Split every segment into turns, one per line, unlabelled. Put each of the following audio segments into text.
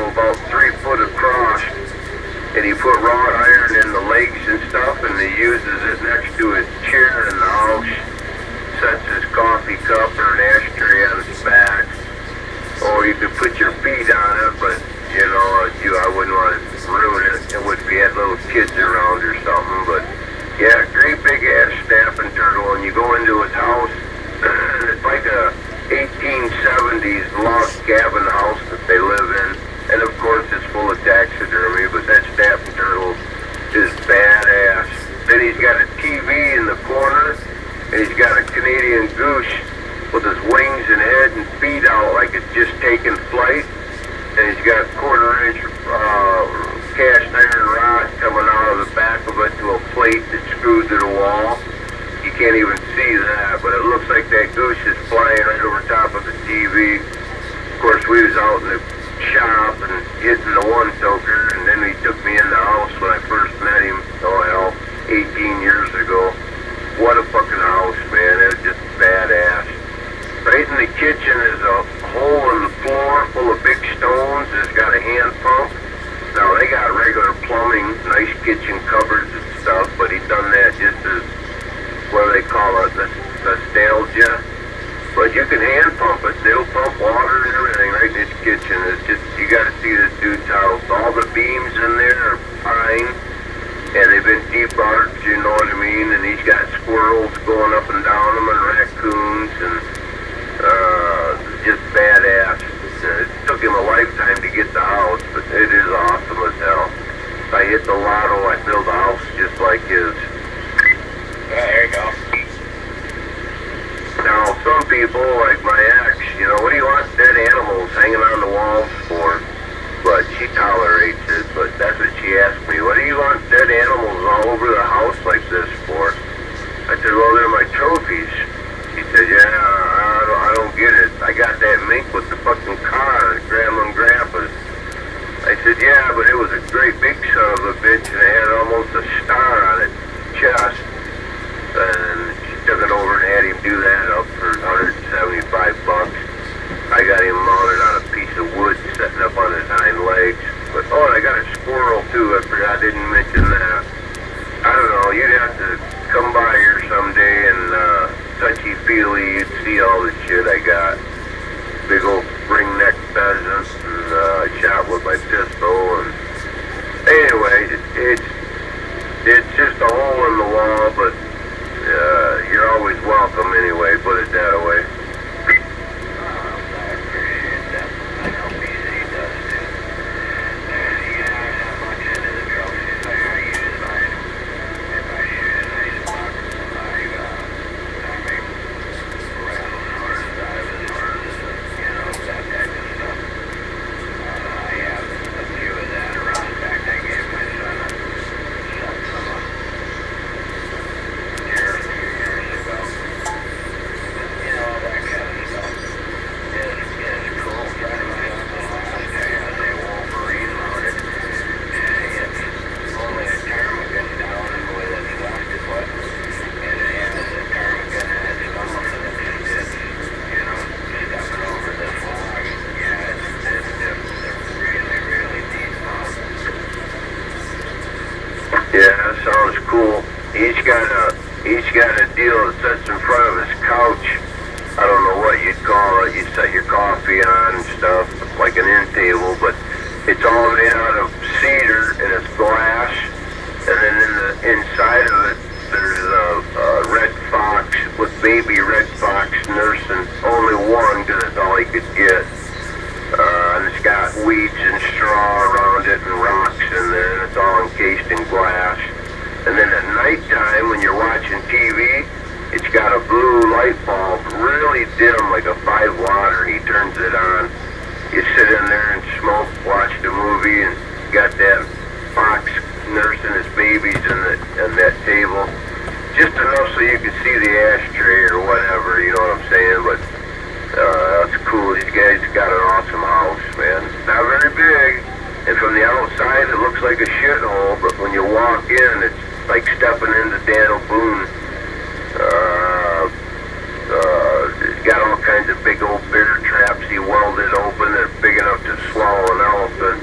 about 3 foot across, and he put wrought iron in the legs and stuff, and he uses it next to his chair in the house, sets his coffee cup or an ashtray on his back. Or you could put your feet on it, but you know, I wouldn't want to ruin it. It would be had little kids around or something, but yeah, great big ass snapping turtle, and you go into his house, and it's like a 1870s log cabin house that they live in, and of course it's full of taxidermy, but that snapping turtle is badass. Then he's got a TV in the corner, and he's got a Canadian goose with his wings and head and feet out like it's just taking flight, and he's got a 1/4 inch cast iron rod coming out of the back of it to a plate that's screwed to the wall. You can't even see that, but it looks like that goose is flying right over top of the TV. Of course, we was out in the shop and hitting the one toker, and then he took me in the house when I first met him, 18 years ago. What a fucking house, man. It was just badass. Right in the kitchen is a hole in the floor full of big stones. It's got a hand pump. Now, they got regular plumbing, nice kitchen cupboards and stuff, but he done that just as, what do they call it, nostalgia. But you can hand pump it. They'll pump water and everything right in his kitchen. It's just, you got to see this dude's house. All the beams in there are pine, and they've been debarked, you know what I mean? And he's got squirrels going up and down them and raccoons, and just badass. It took him a lifetime to get the house, but it is awesome as hell. If I hit the lotto, I build a house just like his.
Yeah, there you go.
Now, some people, like my ex, you know, what do you want dead animals hanging on the walls for? But she tolerates it, but that's what she asked me. What do you want dead animals all over the house like this for? I said, well, they're my trophies. She said, yeah, I don't get it. I got that mink with the fucking car at Grandma and Grandpa's. I said, yeah, but it was a great big son of a bitch, and it had almost a star on its chest. And she took it over and had him do that up for $175. I got him mounted on a piece of wood setting up on his hind legs. But, oh, and I got a squirrel, too. I forgot, I didn't mention that. I don't know, you'd have to come by here someday and touchy-feely, you'd see all the shit I got. Big old ring-neck pheasants, and I shot with my pistol, and anyway, it's just a hole in the wall, but you're always welcome anyway, put it that way. Yeah, that sounds cool. He's got a deal that sits in front of his couch. I don't know what you'd call it. You set your coffee on and stuff, like an end table, but it's all made out of cedar and it's glass. And then inside of it, there's a red fox with baby red fox nursing only one because that's all he could get. And it's got weeds and straw around it and rocks in there, and it's all encased in glass. And then at nighttime, when you're watching TV, it's got a blue light bulb, really dim, like a 5-watt, and he turns it on. You sit in there and smoke, watch the movie, and got that fox nursing his babies in that table. Just enough so you can see the ashtray or whatever, you know what I'm saying? But that's cool. These guys got an awesome house, man. It's not very big, and from the outside it looks like a shithole, but when you walk in, it's like stepping into Daniel Boone. He's got all kinds of big old bear traps he welded open. They're big enough to swallow an elephant.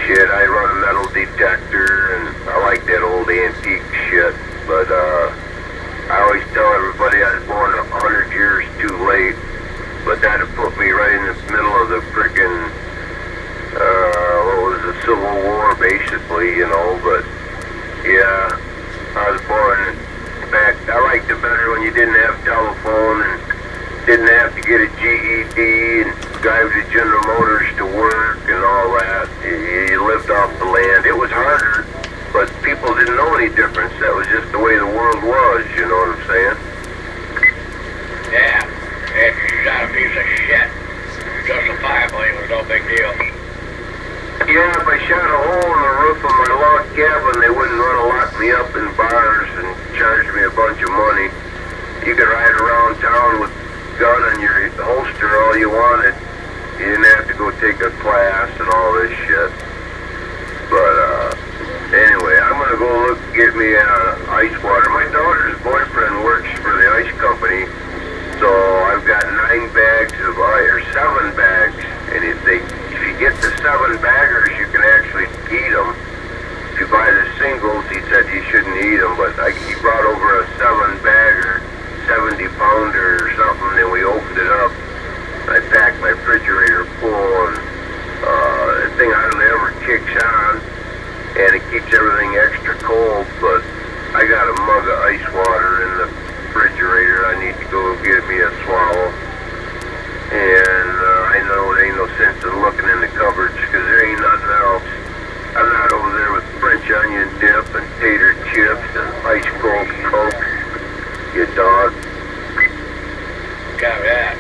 shit. I run a metal detector, and I like that old antique shit. But I always tell everybody I was born 100 years too late. But that'd put me right in the middle of the frickin' what was the Civil War, basically, you know. But yeah, I was born back. I liked it better when you didn't have telephone and didn't have to get a GED and drive to General Motors to work and all that. You lived off the land. It was harder, but people didn't know any difference. That was just the way the world was, you know what I'm saying?
Yeah. If you shot a piece of shit, justifiably, it was no big deal.
Yeah, if I shot a hole in the roof of my log cabin, they wouldn't want to lock me up in bars and charge me a bunch of money. You could ride around town with a gun in your holster all you wanted. You didn't have to go take a class and all this shit. But anyway, I'm gonna go get me ice water. My daughter's boyfriend works for the ice company, so I've got 9 bags of ice, or 7 bags, and if you get the 7 baggers, you can actually eat them. If you buy the singles, he said you shouldn't eat them, but he brought over a 7 bagger, 70 pounder or something, and we opened it up. I packed my refrigerator full, and the thing hardly ever kicks on, and it keeps everything extra cold, but I got a mug of ice water in the refrigerator. I need to go get me a swallow. And I know there ain't no sense in looking in the cupboards because there ain't nothing else. I'm not over there with French onion dip and tater chips and ice cold Coke. You dog.
Copy that.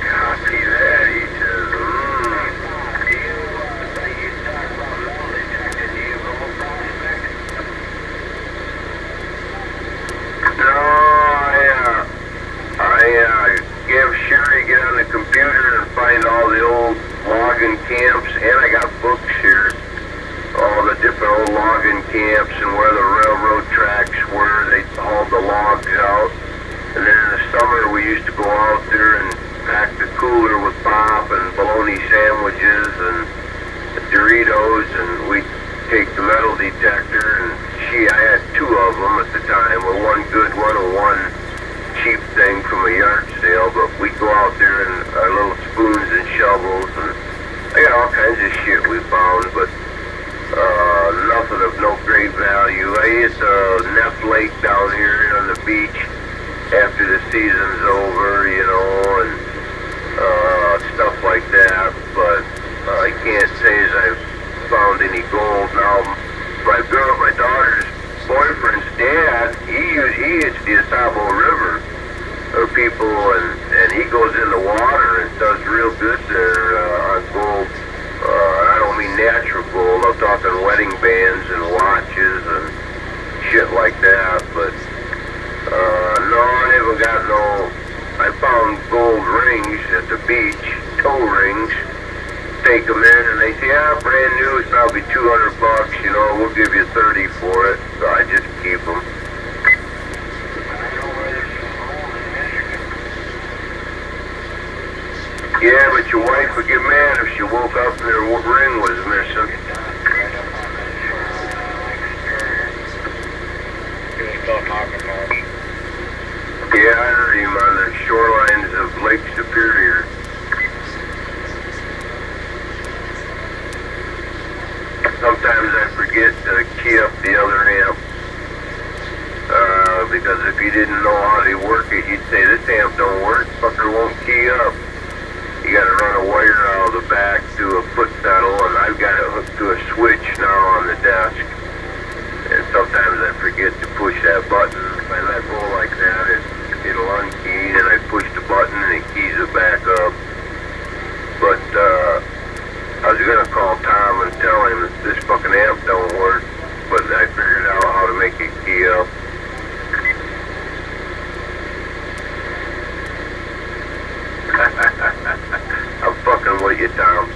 Copy that, he says. I gave Sherry get on the computer and find all the old logging camps, and I got books here, all the different old logging camps and where the railroad tracks were. They hauled the logs out, and then in the summer we used to go out there and pack the cooler with pop and bologna sandwiches and Doritos, and we'd take the metal detector, and I had 2 of them at the time, with one good one and one cheap thing from a yard sale, but we'd go out there in our little spoons and shovels, and I got all kinds of shit we found, but nothing of no great value. I hit Neff Lake down here on the beach after the season's over, you know, and stuff like that, but I can't say as I've found any gold. Now, my daughter's boyfriend's dad, he hits the Asabo River, or people, and he goes in the water and does real good there on gold. I don't mean natural gold, I'm talking wedding bands and watches and shit like that, but no, I haven't got no. I found gold rings at the beach, toe rings. Take them in, and they say, yeah, brand new, it's probably $200, you know, we'll give you 30 for it. So I just keep them. Yeah, but your wife would get mad if she woke up and her ring was missing. Yeah, I heard him on the shorelines of Lake Superior. Sometimes I forget to key up the other amp, because if you didn't know how to work it, you'd say, this amp don't work, fucker won't key up. You gotta run a wire out of the back to a foot pedal, and I've got it hooked to a switch now on the desk. And sometimes I forget to push that button. If I let go like that, it'll unkey, and I push the button and it keys it back up. But I was gonna call Tom and tell him that this fucking amp don't work, but I figured out how to make it key up. I'm fucking with you, Tom.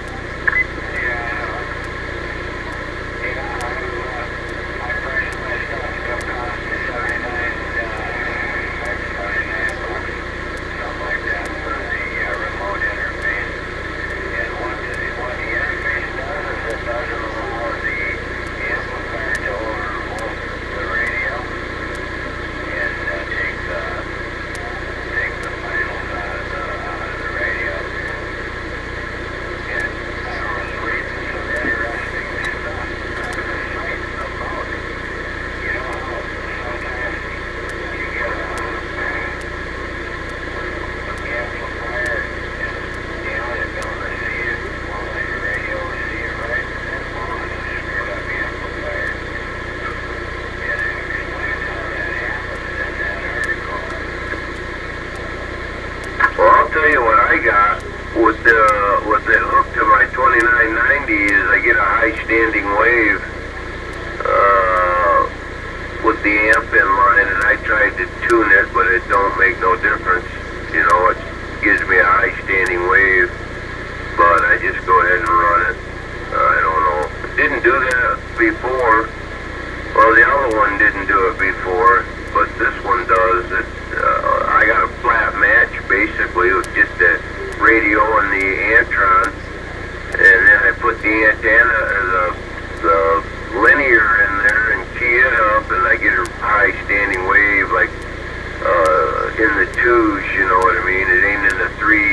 I got with it hooked to my 2990 is I get a high standing wave with the amp in line, and I tried to tune it, but it don't make no difference. You know, it gives me a high standing wave, but I just go ahead and run it. I don't know. Didn't do that before. Well, the other one didn't do it before, but this one does. I got a flat match basically with just the radio and the Antron, and then I put the antenna, the linear in there and key it up, and I get a high standing wave like in the twos, you know what I mean? It ain't in the threes